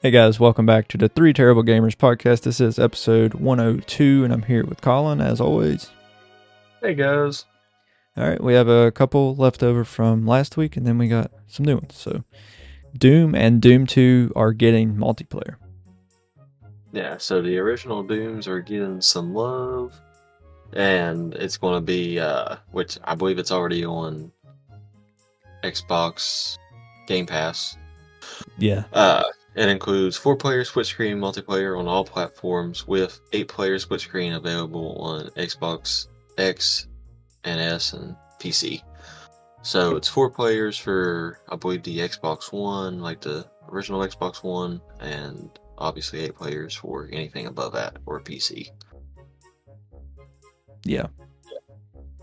Hey guys, welcome back to the Three Terrible Gamers podcast. This is episode 102, and I'm here with Colin, as always. Hey guys. All right, we have a couple left over from last week, and then we got some new ones. So, Doom and Doom 2 are getting multiplayer. Yeah, so the original Dooms are getting some love, and it's going to be, which I believe it's already on Xbox Game Pass. Yeah. It includes 4-player split screen multiplayer on all platforms with 8-player split screen available on Xbox X and S and PC. So it's 4 players for, I believe, the Xbox One, like the original Xbox One, and obviously 8 players for anything above that or PC. Yeah.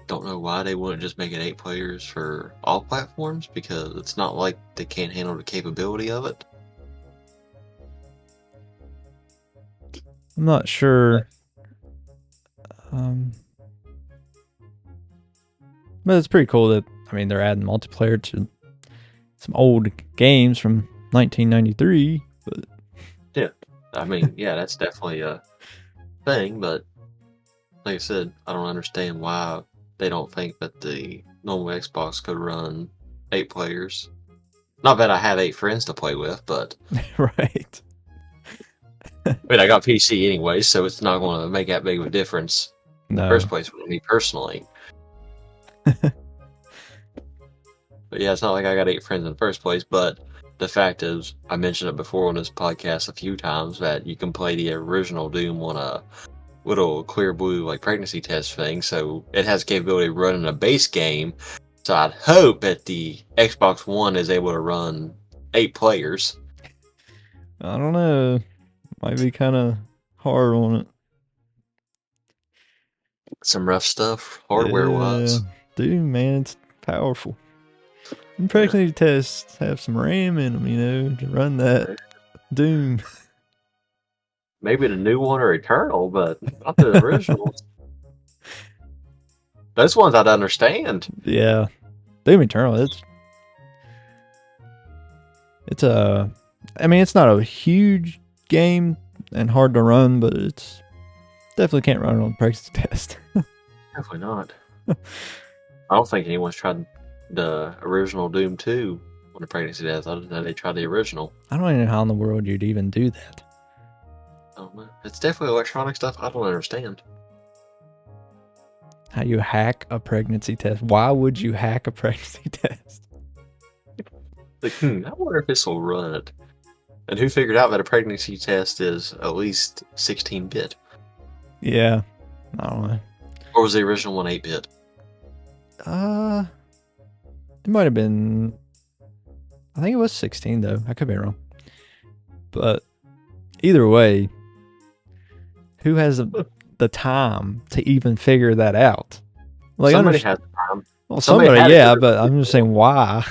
Don't know why they wouldn't just make it 8 players for all platforms, because it's not like they can't handle the capability of it. I'm not sure. But it's pretty cool that, they're adding multiplayer to some old games from 1993. But yeah, that's definitely a thing, but like I said, I don't understand why they don't think that the normal Xbox could run 8 players. Not that I have 8 friends to play with, but right. I got PC anyway, so it's not going to make that big of a difference in the first place with me personally. But yeah, it's not like I got 8 friends in the first place, but the fact is, I mentioned it before on this podcast a few times, that you can play the original Doom on a little clear blue like pregnancy test thing, so it has capability of running a base game. So I'd hope that the Xbox One is able to run 8 players. I don't know. Might be kind of hard on it. Some rough stuff, hardware-wise. Dude, man, it's powerful. And pregnancy tests have some RAM in them, to run that Doom. Maybe the new one or Eternal, but not the originals. Those ones I'd understand. Yeah. Doom Eternal, it's not a huge game and hard to run, but it's definitely can't run it on pregnancy test. Definitely not. I don't think anyone's tried the original Doom 2 on the pregnancy test. I didn't know they tried the original. I don't even know how in the world you'd even do that. I don't know. It's definitely electronic stuff I don't understand. How you hack a pregnancy test? Why would you hack a pregnancy test? Like, I wonder if this will run it. And who figured out that a pregnancy test is at least 16-bit? Yeah, I don't know. Or was the original one 8-bit? It might have been. I think it was 16 though. I could be wrong. But either way, who has the time to even figure that out? Like, somebody has the time. Well, somebody yeah, but I'm just saying why.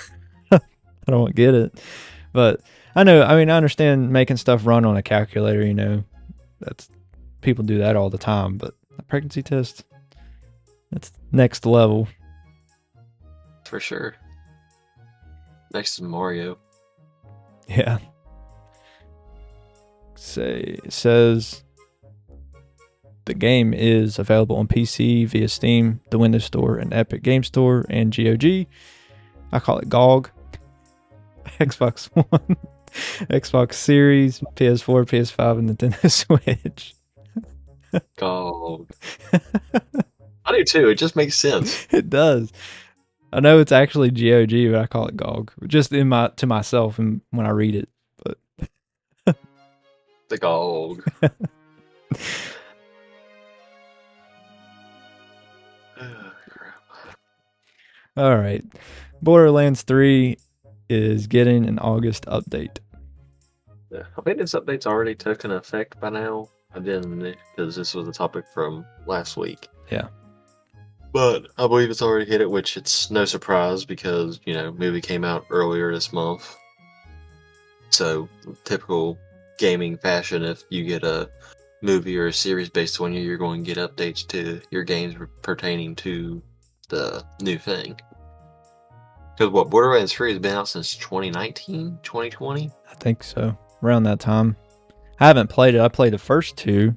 I don't get it. But I know. I understand making stuff run on a calculator. That's people do that all the time. But a pregnancy test, that's next level. For sure. Next to Mario. Yeah. It says the game is available on PC via Steam, the Windows Store, and Epic Game Store, and GOG. I call it GOG. Xbox One, Xbox Series, PS4, PS5, and Nintendo Switch. GOG. I do too. It just makes sense. It does. I know it's actually GOG, but I call it GOG. Just to myself and when I read it. But the GOG. All right. Borderlands 3 is getting an August update. Yeah, I think this update's already taken effect by now. I didn't, because this was a topic from last week. Yeah. But I believe it's already hit it, which it's no surprise because, movie came out earlier this month. So, typical gaming fashion, if you get a movie or a series based on you, you're going to get updates to your games pertaining to the new thing. Because Borderlands 3 has been out since 2019, 2020? I think so. around that time. I haven't played it. I played the first two.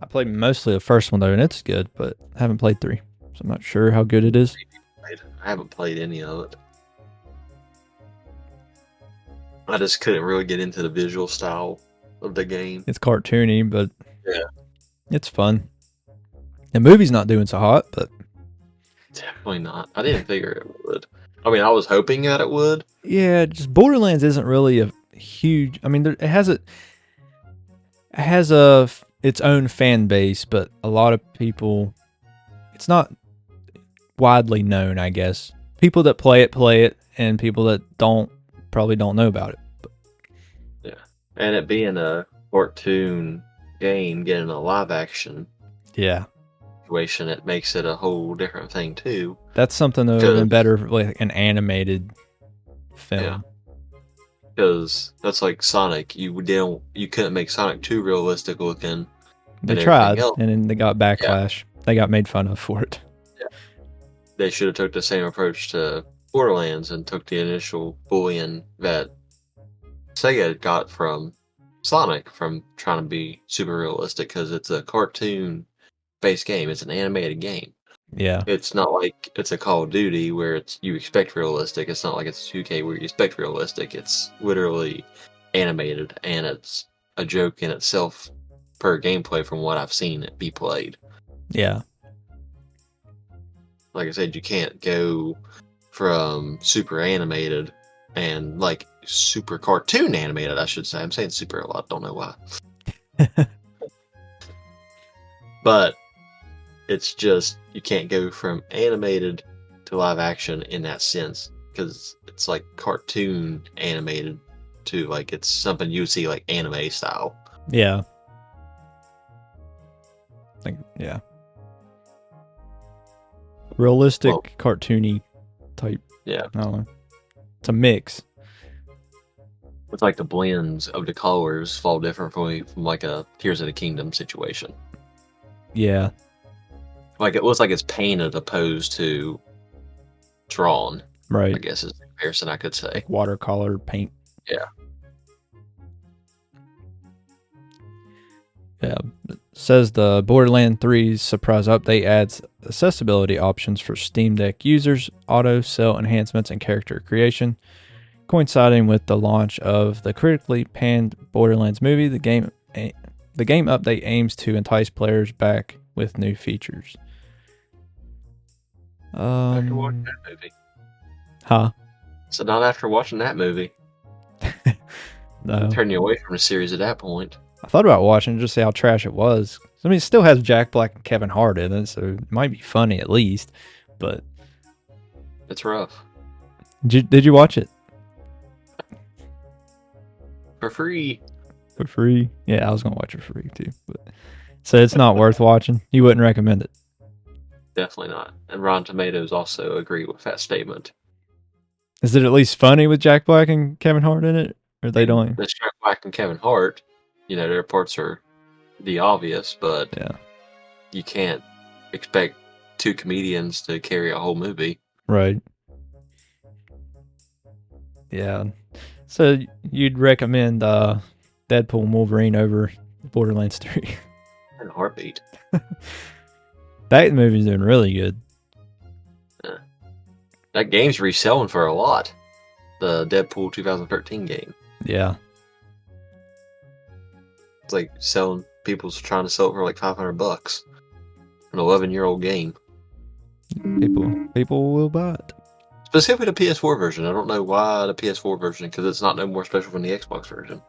I played mostly the first one though, and it's good, but I haven't played 3, so I'm not sure how good it is. I haven't played any of it. I just couldn't really get into the visual style of the game. It's cartoony, but Yeah. it's fun. The movie's not doing so hot, but Definitely not. I didn't figure it would. I mean, I was hoping that it would. yeah, just Borderlands isn't really a huge. I mean, it has its own fan base, but a lot of people, it's not widely known. I guess people that play it, and people that don't probably don't know about it. But. Yeah, and it being a cartoon game, getting a live action situation, it makes it a whole different thing too. That's something that would have been better, like an animated film. Yeah. Because that's like Sonic. You couldn't make Sonic too realistic looking. They tried, and then they got backlash. Yeah. They got made fun of for it. Yeah. They should have took the same approach to Borderlands and took the initial bullying that Sega got from Sonic from trying to be super realistic, because it's a cartoon-based game. It's an animated game. Yeah. It's not like it's a Call of Duty where you expect realistic. It's not like it's 2K where you expect realistic. It's literally animated, and it's a joke in itself per gameplay from what I've seen it be played. Yeah. Like I said, you can't go from super animated and like super cartoon animated, I should say. I'm saying super a lot, don't know why. But it's just, you can't go from animated to live action in that sense, because it's like cartoon animated to like it's something you would see like anime style. Yeah. Yeah. Realistic, cartoony type. Yeah. I don't know. It's a mix. It's like the blends of the colors fall differently from like a Tears of the Kingdom situation. Yeah. Like it looks like it's painted opposed to drawn. Right. I guess is the comparison I could say. Like watercolor paint. Yeah. Yeah. It says the Borderlands 3's surprise update adds accessibility options for Steam Deck users, auto sell enhancements, and character creation. Coinciding with the launch of the critically panned Borderlands movie, the game update aims to entice players back with new features. After watching that movie. Huh? So not after watching that movie. No. Turn you away from the series at that point. I thought about watching just see how trash it was. I mean, it still has Jack Black and Kevin Hart in it, so it might be funny at least. But it's rough. Did you watch it? For free. For free? Yeah, I was gonna watch it for free too. But so it's not worth watching. You wouldn't recommend it? Definitely not. And Rotten Tomatoes also agree with that statement. Is it at least funny with Jack Black and Kevin Hart in it, or they don't? It's Jack Black and Kevin Hart. You know, their parts are the obvious, but yeah, you can't expect two comedians to carry a whole movie. Right. Yeah. So you'd recommend Deadpool and Wolverine over Borderlands 3? In a heartbeat. That movie's doing really good. Yeah. That game's reselling for a lot. The Deadpool 2013 game. Yeah. It's like people's trying to sell it for like $500. An 11-year-old game. People will buy it. Specifically the PS4 version. I don't know why the PS4 version, because it's not no more special than the Xbox version.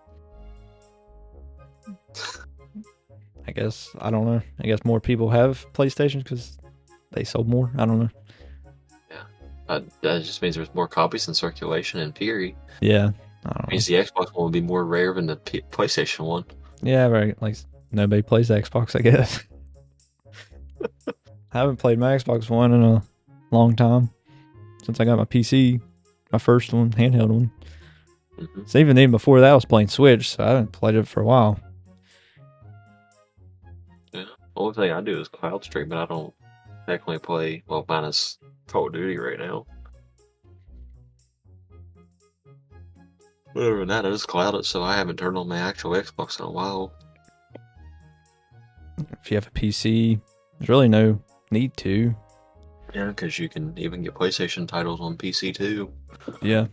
I guess, I don't know. I guess more people have PlayStations because they sold more. I don't know. Yeah. That just means there's more copies in circulation in theory. Yeah. I don't know. Means the Xbox one would be more rare than the PlayStation one. Yeah, right. Like, nobody plays Xbox, I guess. I haven't played my Xbox One in a long time. Since I got my PC, my first one, handheld one. Mm-hmm. So even before that, I was playing Switch, so I haven't played it for a while. Yeah, the only thing I do is cloud stream, but I don't technically play, well, minus Call of Duty right now. Other than that, I just cloud it, so I haven't turned on my actual Xbox in a while. If you have a PC, there's really no need to. Yeah, because you can even get PlayStation titles on PC too. Yeah.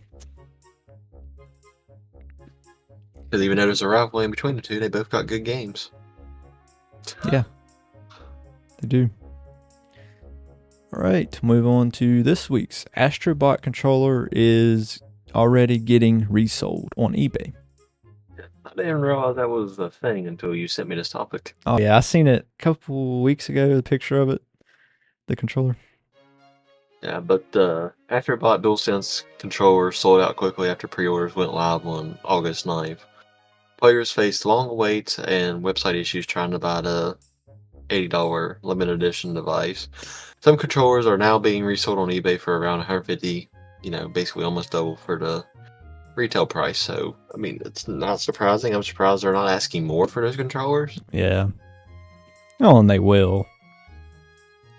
Because even though there's a rivalry in between the two, they both got good games. Yeah. They do. All right, move on to this week's Astrobot controller is already getting resold on eBay. I didn't realize that was a thing until you sent me this topic. Oh yeah, I seen it a couple weeks ago, the picture of it, the controller. Yeah, but the Astrobot DualSense controller sold out quickly after pre-orders went live on August 9th. Players faced long waits and website issues trying to buy the $80 limited edition device. Some controllers are now being resold on eBay for around $150, basically almost double for the retail price. So, I mean, it's not surprising. I'm surprised they're not asking more for those controllers. Yeah. Oh, and they will.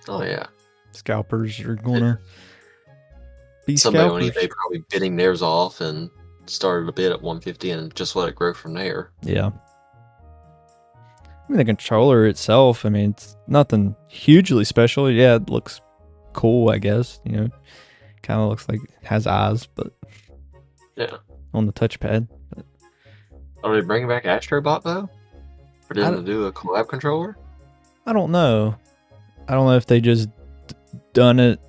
Oh, yeah. Scalpers are gonna be Somebody on scalpers. eBay probably bidding theirs off and started a bid at 150 and just let it grow from there. Yeah. I mean, the controller itself, I mean, it's nothing hugely special. Yeah, it looks cool, I guess. Kind of looks like it has eyes, but Yeah. on the touchpad. But Are they bringing back Astrobot though? Or didn't I- they do a collab controller? I don't know. I don't know if they just done it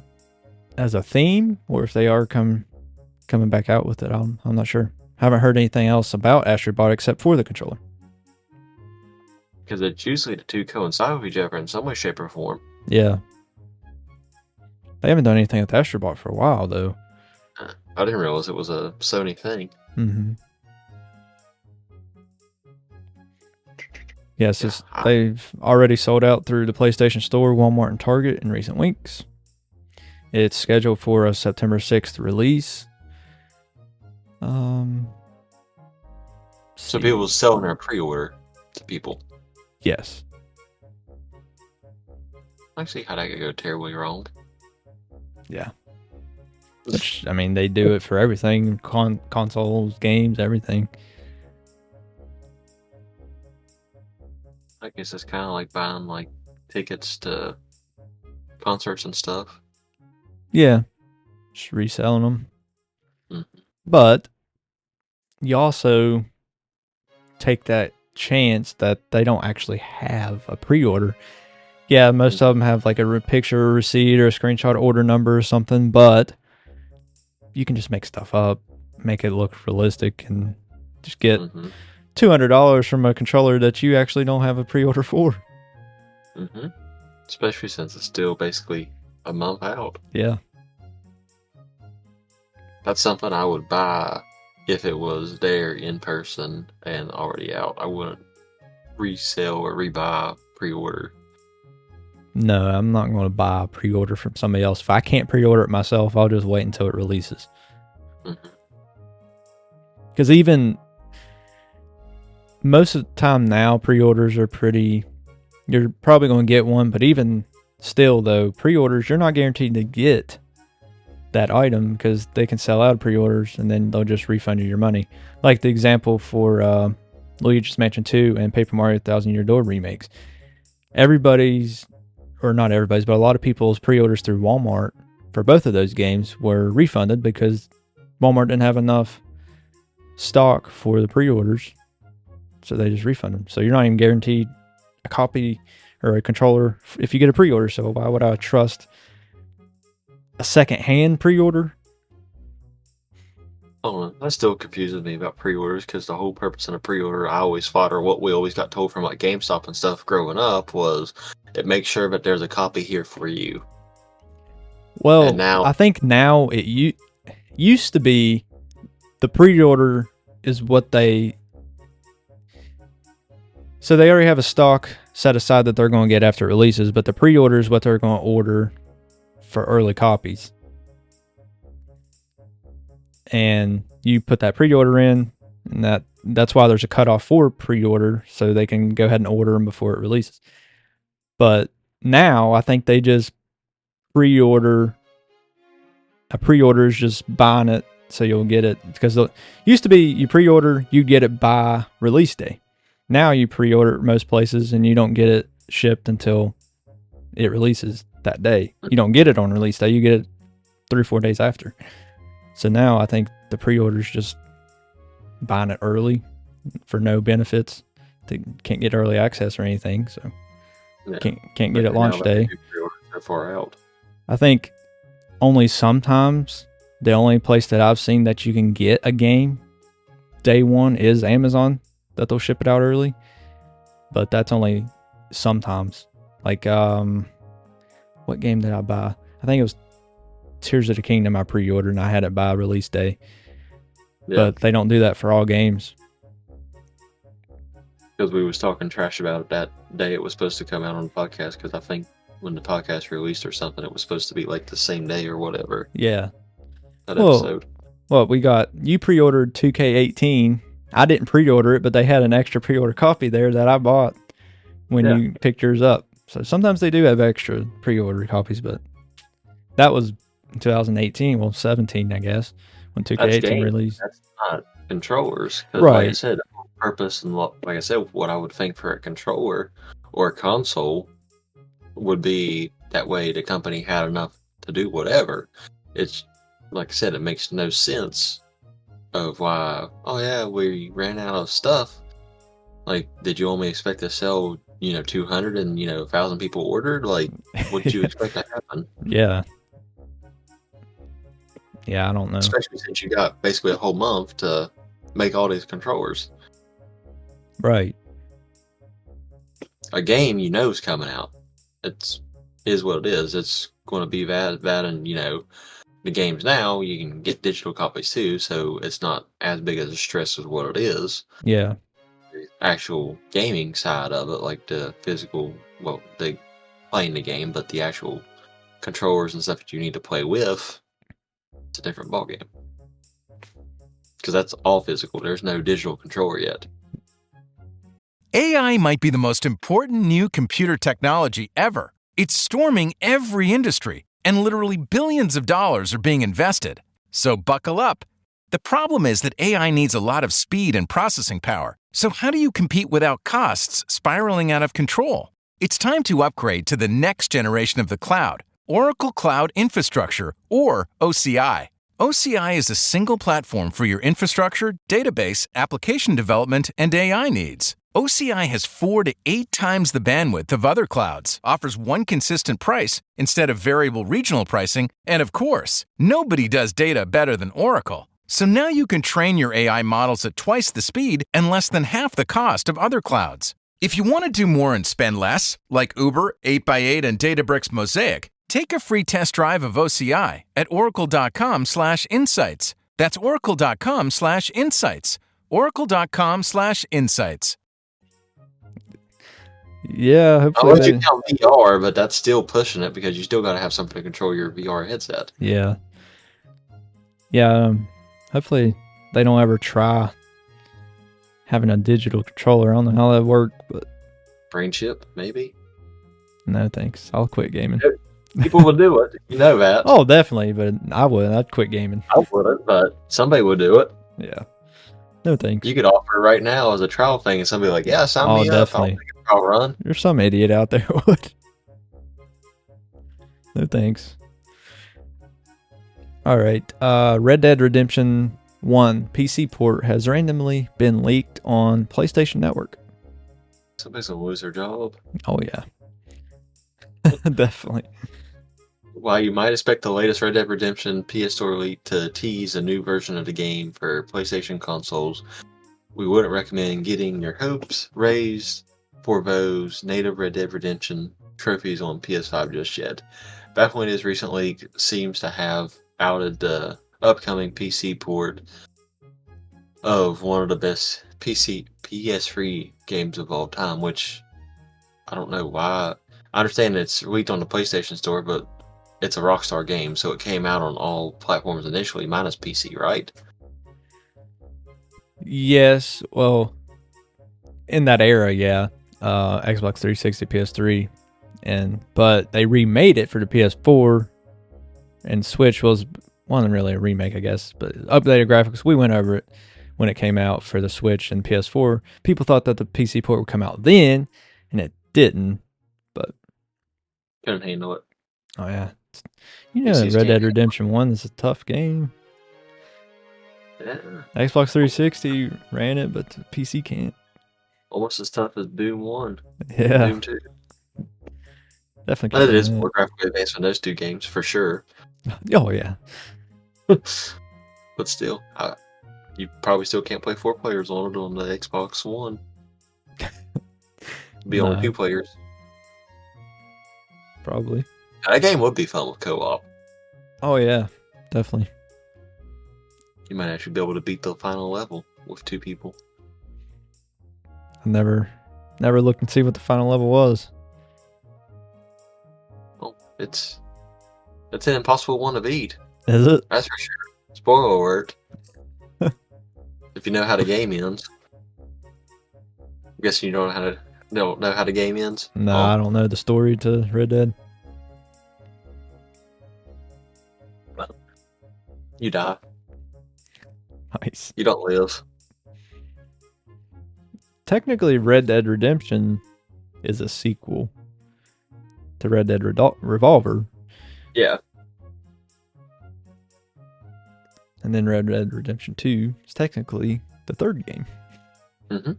as a theme or if they are coming back out with it. I'm not sure. Haven't heard anything else about Astrobot except for the controller. Because it's usually the two coincide with each other in some way, shape, or form. Yeah. They haven't done anything with Astrobot for a while, though. I didn't realize it was a Sony thing. Mm-hmm. Yes, Yeah. they've already sold out through the PlayStation Store, Walmart, and Target in recent weeks. It's scheduled for a September 6th release. So people selling their pre-order to people. Yes. I see how that could go terribly wrong. Yeah. Which, I mean, they do it for everything. Consoles, games, everything. I guess it's kind of like buying like tickets to concerts and stuff. Yeah. Just reselling them. Mm-hmm. But you also take that chance that they don't actually have a pre-order. Yeah, most of them have like a picture, a receipt, or a screenshot order number or something, but you can just make stuff up, make it look realistic, and just get $200 from a controller that you actually don't have a pre-order for. Mm-hmm. Especially since it's still basically a month out. Yeah. That's something I would buy if it was there in person and already out. I wouldn't resell or rebuy pre-order. No, I'm not going to buy a pre-order from somebody else. If I can't pre-order it myself, I'll just wait until it releases. Because even most of the time now, pre-orders are pretty... You're probably going to get one, but even still, though, pre-orders, you're not guaranteed to get that item because they can sell out of pre-orders and then they'll just refund you your money. Like the example for Luigi's Mansion 2 and Paper Mario Thousand Year Door remakes. Everybody's... or not everybody's, but a lot of people's pre-orders through Walmart for both of those games were refunded because Walmart didn't have enough stock for the pre-orders, so they just refund them. So you're not even guaranteed a copy or a controller if you get a pre-order. So why would I trust a second-hand pre-order? Oh, that still confuses me about pre-orders because the whole purpose of a pre-order, I always thought, or what we always got told from like GameStop and stuff growing up, was it makes sure that there's a copy here for you. Well, and now, I think now it used to be the pre-order is what they... So they already have a stock set aside that they're going to get after it releases, but the pre-order is what they're going to order for early copies. And you put that pre-order in, and that's why there's a cutoff for pre-order, so they can go ahead and order them before it releases. But now I think they just pre-order. A pre-order is just buying it so you'll get it because used to be you pre-order, you get it by release day. Now you pre-order at most places and you don't get it shipped until it releases that day. You don't get it on release day, you get it 3 or 4 days after. So now I think the pre-order's just buying it early for no benefits. They can't get early access or anything, so can't get it launch day. So far out. I think only sometimes the only place that I've seen that you can get a game day one is Amazon, that they'll ship it out early. But that's only sometimes. Like, what game did I buy? I think it was Tears of the Kingdom I pre-ordered and I had it by release day. Yeah. But they don't do that for all games. Because we was talking trash about it that day it was supposed to come out on the podcast, because I think when the podcast released or something, it was supposed to be like the same day or whatever. Yeah. That episode. Well, you pre-ordered 2K18. I didn't pre-order it, but they had an extra pre-order copy there that I bought when you picked yours up. So sometimes they do have extra pre-order copies, but that was 2018, well, 17, I guess, when 2K18 released. That's not controllers. Right. Like I said, purpose and like I said, what I would think for a controller or a console would be that way the company had enough to do whatever. It's like I said, it makes no sense of why, oh yeah, we ran out of stuff. Like, did you only expect to sell, 200 and, 1,000 people ordered? Like, what did you expect to happen? Yeah. Yeah, I don't know. Especially since you got basically a whole month to make all these controllers. Right. A game is coming out. Is what it is. It's going to be that and, the games now, you can get digital copies too, so it's not as big as a stress as what it is. Yeah. The actual gaming side of it, like the physical, the playing the game, but the actual controllers and stuff that you need to play with, it's a different ballgame. Because that's all physical. There's no digital controller yet. AI might be the most important new computer technology ever. It's storming every industry, and literally billions of dollars are being invested. So buckle up. The problem is that AI needs a lot of speed and processing power. So how do you compete without costs spiraling out of control? It's time to upgrade to the next generation of the cloud, Oracle Cloud Infrastructure, or OCI. OCI is a single platform for your infrastructure, database, application development, and AI needs. OCI has 4 to 8 times the bandwidth of other clouds, offers one consistent price instead of variable regional pricing, and of course, nobody does data better than Oracle. So now you can train your AI models at twice the speed and less than half the cost of other clouds. If you want to do more and spend less, like Uber, 8x8, and Databricks Mosaic, take a free test drive of OCI at oracle.com/insights. That's oracle.com/insights. oracle.com/insights. Yeah, hopefully. I'll let you count VR, but that's still pushing it because you still got to have something to control your VR headset. Yeah. Yeah, hopefully they don't ever try having a digital controller. I don't know how that work, but... Brain chip, maybe? No, thanks. I'll quit gaming. People will do it. You know that. Oh, definitely, but I wouldn't. I'd quit gaming. I wouldn't, but somebody would do it. Yeah. No thanks. You could offer it right now as a trial thing, and somebody like, yeah, sign me definitely. up. I'll take a trial run. There's some idiot out there who would. No thanks. All right. Red Dead Redemption 1 PC port has randomly been leaked on PlayStation Network. Somebody's gonna lose their job. Oh, yeah. Definitely. While you might expect the latest Red Dead Redemption PS Store leak to tease a new version of the game for PlayStation consoles, we wouldn't recommend getting your hopes raised for those native Red Dead Redemption trophies on PS5 just yet. Bafflin's recent leak seems to have outed the upcoming PC port of one of the best PS3 games of all time, which I don't know why. I understand it's leaked on the PlayStation Store, but it's a Rockstar game, so it came out on all platforms initially, minus PC, right? Yes, well, in that era, yeah. Xbox 360, PS3, but they remade it for the PS4, and Switch was wasn't really a remake, I guess, but updated graphics. We went over it when it came out for the Switch and PS4. People thought that the PC port would come out then, and it didn't. But Couldn't handle it. oh yeah, PCs Red can't Dead Redemption 1 is a tough game. Yeah. Xbox 360 ran it, but the PC can't. Almost as tough as Doom 1. Yeah, Doom 2. definitely. That is more graphically advanced than those two games, for sure. Oh yeah. But still, you probably still can't play 4 players on it on the Xbox One. Be only 2 players. Probably. That game would be fun with co-op. Oh yeah, definitely. You might actually be able to beat the final level with 2 people. I never looked and see what the final level was. Well, it's an impossible one to beat. Is it? That's for sure. Spoiler alert. If you know how the game ends. I'm guessing you don't know how the game ends? No, I don't know the story to Red Dead. Well, you die. Nice. You don't live. Technically, Red Dead Redemption is a sequel to Red Dead Revolver. Yeah. And then Red Dead Redemption 2 is technically the third game. Mm-hmm.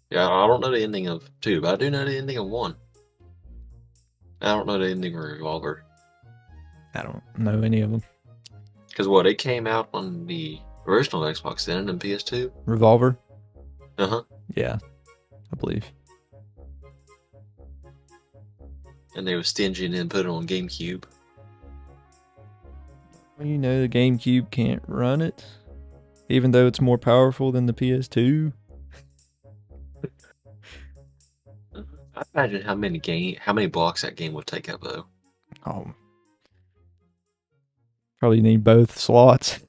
Yeah, I don't know the ending of 2, but I do know the ending of 1. I don't know the ending of Revolver. I don't know any of them. Because it came out on the original Xbox then and PS2? Revolver? Uh-huh. Yeah, I believe. And they were stingy and then put it on GameCube. Well, the GameCube can't run it, even though it's more powerful than the PS2. I imagine how many blocks that game would take up though. Oh, probably need both slots.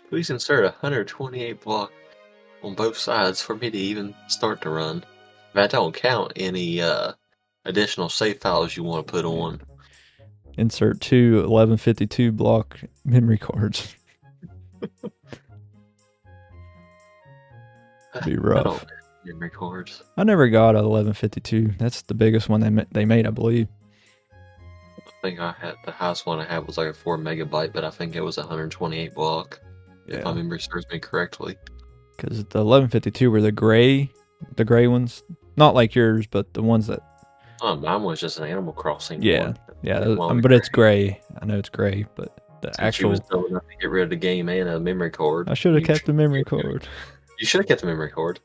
Please insert 128 block on both sides for me to even start to run. That don't count any additional save files you want to put on. Insert 2 1152 block memory cards. Be rough. Memory cards. I never got a 1152. That's the biggest one they made, I believe. I think the highest one I had was like a 4 megabyte, but I think it was 128 block. Yeah. If my memory serves me correctly. Because the 1152 were the gray ones, not like yours, but the ones that. Oh, mine was just an Animal Crossing. Yeah, one. yeah, but it's gray. I know it's gray, but the actual. Was dumb enough to get rid of the game and a memory card. I should have kept the memory card. You should have kept the memory card.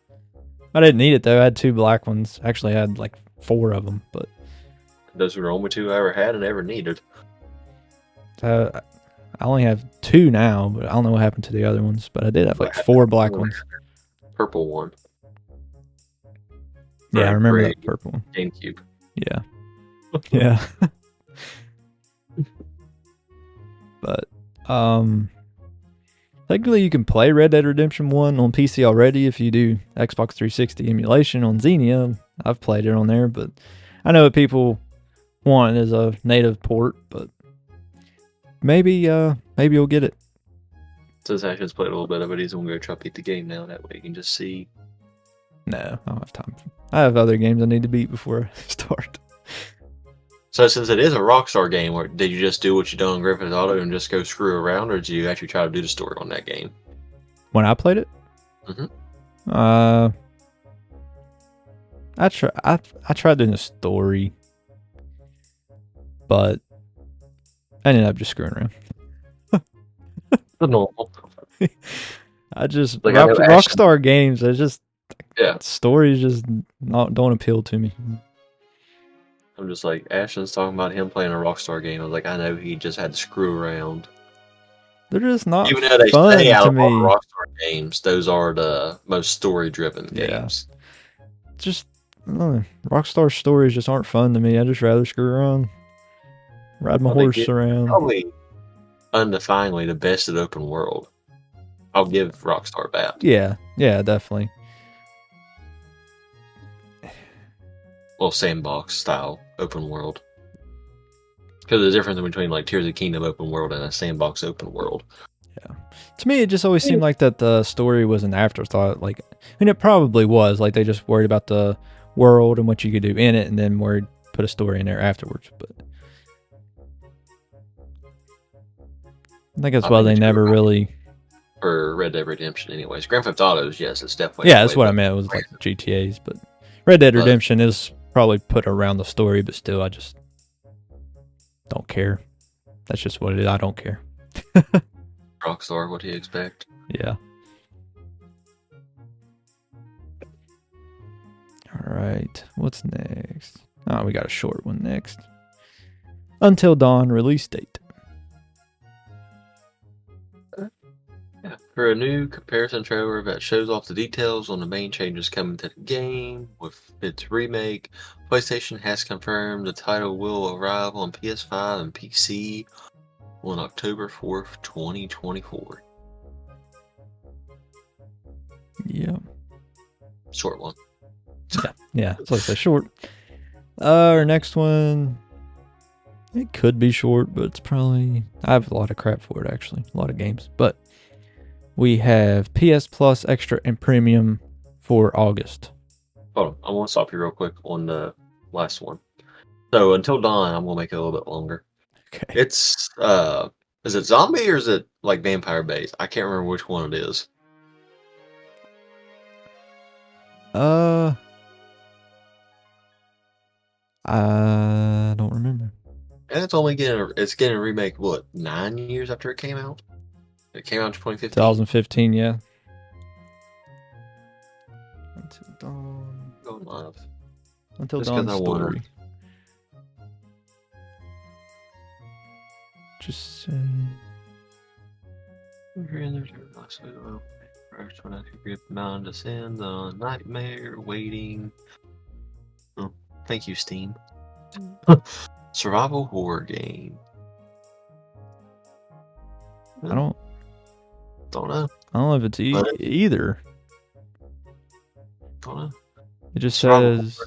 I didn't need it though. I had 2 black ones. Actually, I had like 4 of them, but those were the only 2 I ever had and ever needed. I only have 2 now, but I don't know what happened to the other ones. But I did have like 4 black ones. Purple one. Yeah, I remember that purple one. GameCube. Yeah. Yeah. But technically you can play Red Dead Redemption 1 on PC already if you do Xbox 360 emulation on Xenia. I've played it on there, but I know what people want as a native port, but maybe you'll get it. Says Ashton's played a little bit of it. He's gonna go try to beat the game now. That way you can just see. No, I don't have time. I have other games I need to beat before I start. So since it is a Rockstar game, did you just do what you done in Grand Theft Auto and just go screw around, or did you actually try to do the story on that game? When I played it? Mm-hmm. I tried doing the story, but I ended up just screwing around. The normal. I just like Rockstar games. I just stories just don't appeal to me. I'm just like Ashton's talking about him playing a Rockstar game. I was like, I know he just had to screw around. They're just not even though they fun say out to of me. all Rockstar games, those are the most story-driven games. Just Rockstar stories just aren't fun to me. I just rather screw around, ride my horse around. Probably undefinedly the best at open world. I'll give Rockstar that. Yeah, definitely. Well, sandbox style. open world. Because the difference between like Tears of the Kingdom open world and a sandbox open world. Yeah. To me, it just always seemed like that the story was an afterthought. Like, I mean, it probably was. Like, they just worried about the world and what you could do in it, and then put a story in there afterwards. But I think that's why they never really. For Red Dead Redemption, anyways. Grand Theft Autos, yes, it's definitely. Yeah, that's what I meant. It was like GTA's, but Red Dead Redemption is probably put around the story, but still, I just don't care. That's just what it is. I don't care. Rockstar, what do you expect? Yeah. All right. What's next? Oh, we got a short one next. Until Dawn release date. Yeah. For a new comparison trailer that shows off the details on the main changes coming to the game with its remake, PlayStation has confirmed the title will arrive on PS5 and PC on October 4th, 2024. Yeah. Short one. Yeah. So it's a short. Our next one, it could be short, but it's probably, I have a lot of crap for it actually, a lot of games. But we have PS Plus Extra and Premium for August. Hold on, I want to stop you real quick on the last one. So Until Dawn, I'm gonna make it a little bit longer. Okay. It's is it zombie or is it like vampire based? I can't remember which one it is. I don't remember. And it's getting a remake. What, 9 years after it came out? It came out in 2015. 2015, yeah. Until Dawn. Going live. Until Just 'cause Dawn I wanna- story. Just say. First, when I could grip mountain descend on nightmare waiting. Oh, thank you, Steam. Survival horror game. I don't know. I don't know if it's either. Don't know. It just Survival says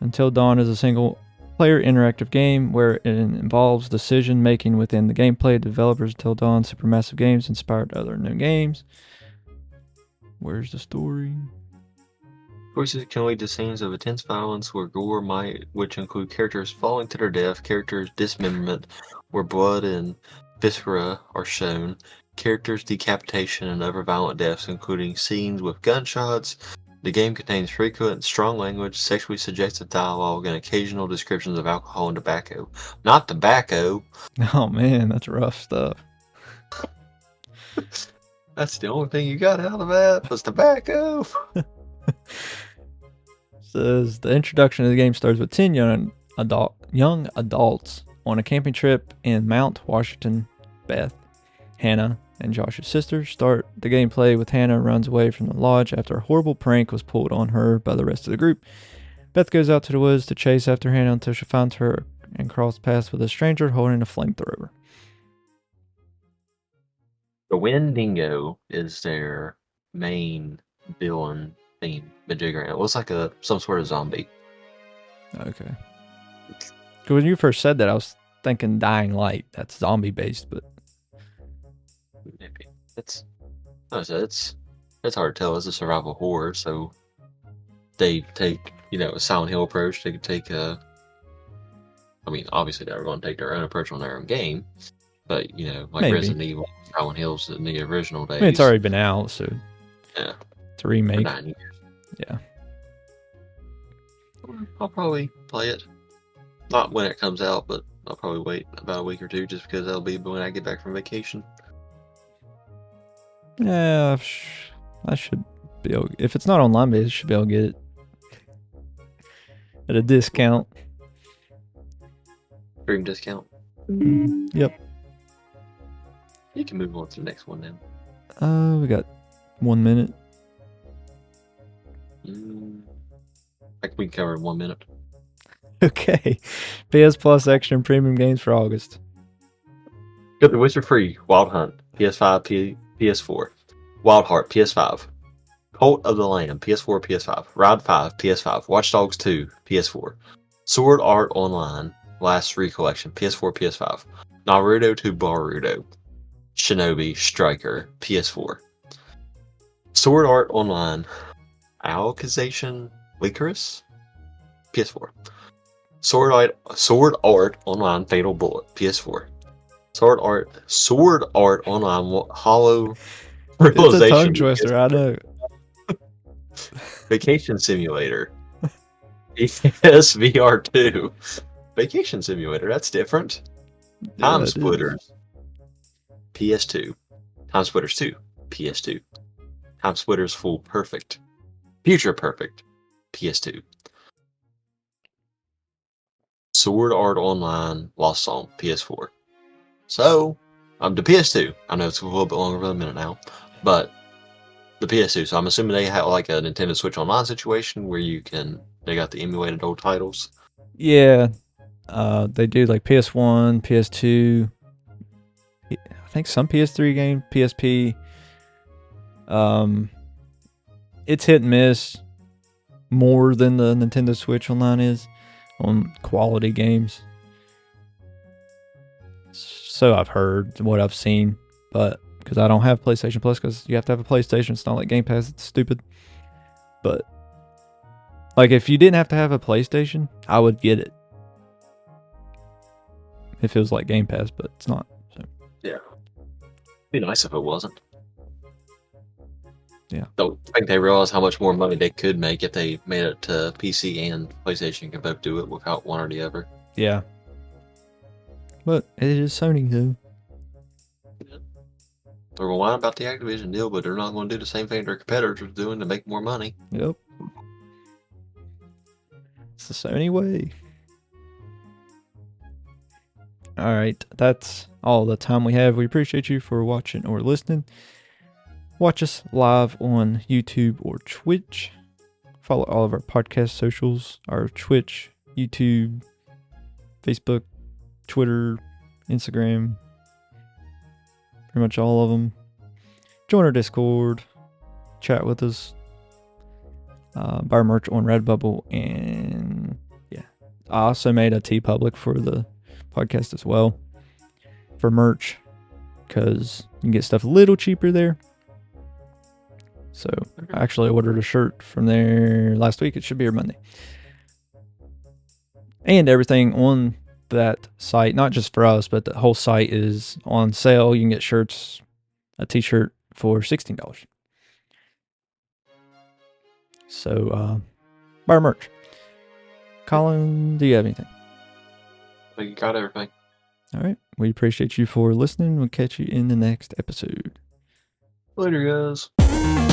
Until Dawn is a single player interactive game where it involves decision making within the gameplay. Developers Until Dawn Supermassive Games inspired other new games. Where's the story? Voices can lead to scenes of intense violence where gore might, which include characters falling to their death, characters' dismemberment, where blood and viscera are shown, characters' decapitation, and other violent deaths, including scenes with gunshots. The game contains frequent, strong language, sexually suggestive dialogue, and occasional descriptions of alcohol and tobacco. Not tobacco! Oh man, that's rough stuff. That's the only thing you got out of that was tobacco! Says the introduction of the game starts with 10 young adults on a camping trip in Mount Washington. Beth, Hannah, and Josh's sister start the gameplay with Hannah runs away from the lodge after a horrible prank was pulled on her by the rest of the group. Beth goes out to the woods to chase after Hannah until she finds her and crosses paths with a stranger holding a flamethrower. The Wendigo is their main villain theme. It looks like some sort of zombie. Okay. Because when you first said that, I was thinking Dying Light. That's zombie based, but Maybe it's hard to tell. It's a survival horror, so they take a Silent Hill approach. They could take obviously they're going to take their own approach on their own game, but like maybe. Resident Evil, Silent Hills in the original days. I mean, it's already been out, so yeah, it's a remake. for 9 years. Yeah. I'll probably play it. Not when it comes out, but I'll probably wait about a week or two just because that'll be when I get back from vacation. Yeah, I should be able, if it's not online based, I should be able to get it at a discount. Dream discount. Yep. You can move on to the next one now. We got 1 minute. I think we can cover in 1 minute. Okay. PS Plus Extra and Premium games for August. Got The Witcher Free, Wild Hunt, PS5, PS4. Wild Heart, PS5. Cult of the Lamb, PS4, PS5. Ride 5, PS5. Watch Dogs 2, PS4. Sword Art Online, Last 3 Collection, PS4, PS5. Naruto to Boruto, Shinobi, Striker, PS4. Sword Art Online, Alakazation, Licorice, PS4. Sword Art Online, Fatal Bullet, PS4. Sword Art Online, Hollow It's a Realization, tongue twister, I know. Vacation Simulator, PSVR 2. Vacation Simulator, that's different. Time Yeah, it is. Splitters, PS2. Time Splitters 2, PS2. Time Splitters Full Perfect, Future Perfect, PS2. Sword Art Online Lost Song, PS4. So, the PS2. I know it's a little bit longer than a minute now, but the PS2. So I'm assuming they have like a Nintendo Switch Online situation where they got the emulated old titles. Yeah, they do like PS1, PS2. I think some PS3 game, PSP. It's hit and miss more than the Nintendo Switch Online is on quality games. So I've heard, what I've seen, but because I don't have PlayStation Plus, because you have to have a PlayStation. It's not like Game Pass. It's stupid. But like, if you didn't have to have a PlayStation, I would get it. It feels like Game Pass, but it's not. So. Yeah, be nice if it wasn't. Yeah. Don't think they realize how much more money they could make if they made it to PC and PlayStation could both do it without one or the other. Yeah. But it is Sony, though. They're going to whine about the Activision deal, but they're not going to do the same thing their competitors are doing to make more money. Yep. It's the Sony way. All right. That's all the time we have. We appreciate you for watching or listening. Watch us live on YouTube or Twitch. Follow all of our podcast socials, our Twitch, YouTube, Facebook, Twitter, Instagram. Pretty much all of them. Join our Discord. Chat with us. Buy our merch on Redbubble. And yeah. I also made a TeePublic for the podcast as well. For merch. Because you can get stuff a little cheaper there. So I actually ordered a shirt from there last week. It should be here Monday. And everything on that site, not just for us, but the whole site is on sale. You can get shirts, a t-shirt for $16. So buy our merch. Colin, do you have anything? I think you got everything. All right. We appreciate you for listening. We'll catch you in the next episode. Later, guys.